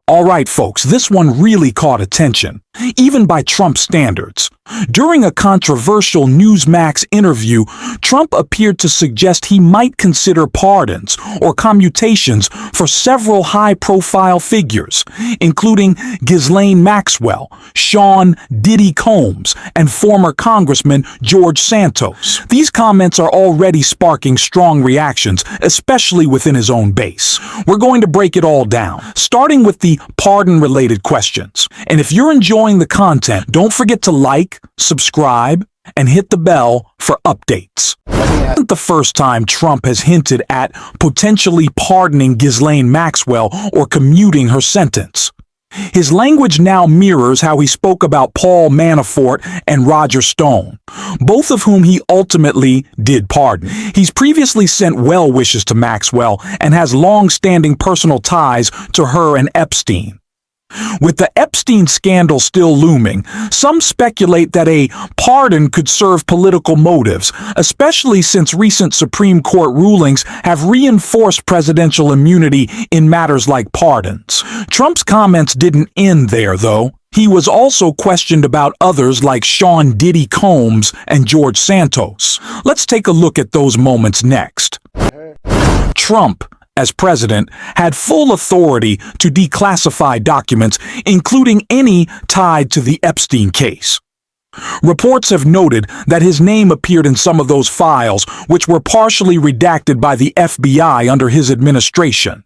All right, folks, this one really caught attention, even by Trump standards. During a controversial Newsmax interview, Trump appeared to suggest he might consider pardons or commutations for several high-profile figures, including Ghislaine Maxwell, Sean Diddy Combs, and former Congressman George Santos. These comments are already sparking strong reactions, especially within his own base. We're going to break it all down, starting with the pardon-related questions. And if you're enjoying the content, don't forget to like, subscribe, and hit the bell for updates. This isn't the first time Trump has hinted at potentially pardoning Ghislaine Maxwell or commuting her sentence. His language now mirrors how he spoke about Paul Manafort and Roger Stone, both of whom he ultimately did pardon. He's previously sent well wishes to Maxwell and has long-standing personal ties to her and Epstein. With the Epstein scandal still looming, some speculate that a pardon could serve political motives, especially since recent Supreme Court rulings have reinforced presidential immunity in matters like pardons. Trump's comments didn't end there, though. He was also questioned about others like Sean Diddy Combs and George Santos. Let's take a look at those moments next. Trump, as president, had full authority to declassify documents, including any tied to the Epstein case. Reports have noted that his name appeared in some of those files, which were partially redacted by the FBI under his administration.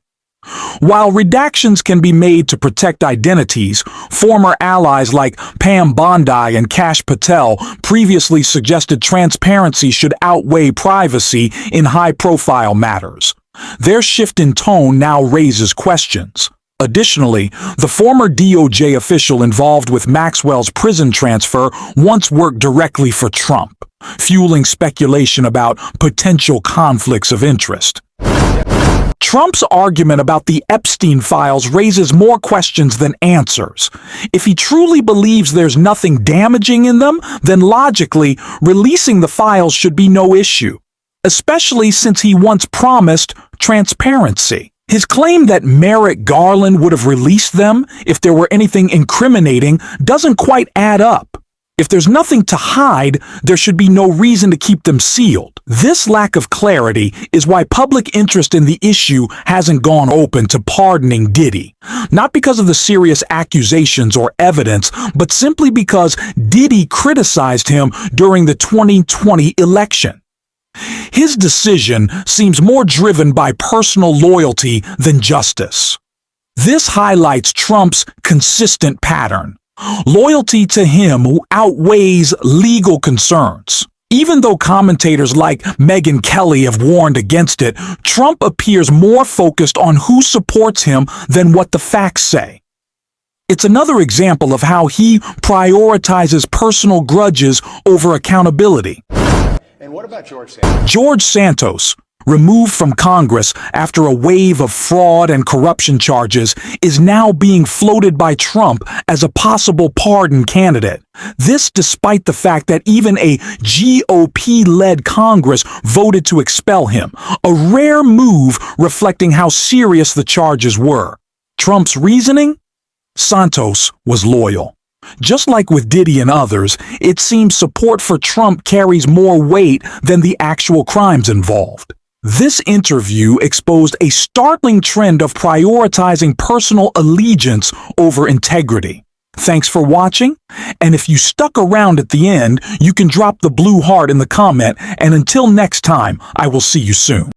While redactions can be made to protect identities, former allies like Pam Bondi and Kash Patel previously suggested transparency should outweigh privacy in high-profile matters. Their shift in tone now raises questions. Additionally, the former DOJ official involved with Maxwell's prison transfer once worked directly for Trump, fueling speculation about potential conflicts of interest. Trump's argument about the Epstein files raises more questions than answers. If he truly believes there's nothing damaging in them, then logically, releasing the files should be no issue, especially since he once promised transparency. His claim that Merrick Garland would have released them if there were anything incriminating doesn't quite add up. If there's nothing to hide, there should be no reason to keep them sealed. This lack of clarity is why public interest in the issue hasn't gone open to pardoning Diddy. Not because of the serious accusations or evidence, but simply because Diddy criticized him during the 2020 election. His decision seems more driven by personal loyalty than justice. This highlights Trump's consistent pattern. Loyalty to him outweighs legal concerns. Even though commentators like Megyn Kelly have warned against it, Trump appears more focused on who supports him than what the facts say. It's another example of how he prioritizes personal grudges over accountability. And what about George Santos? George Santos, removed from Congress after a wave of fraud and corruption charges, is now being floated by Trump as a possible pardon candidate. This despite the fact that even a GOP-led Congress voted to expel him, a rare move reflecting how serious the charges were. Trump's reasoning? Santos was loyal. Just like with Diddy and others, it seems support for Trump carries more weight than the actual crimes involved. This interview exposed a startling trend of prioritizing personal allegiance over integrity. Thanks for watching, and if you stuck around at the end, you can drop the blue heart in the comment, and until next time, I will see you soon.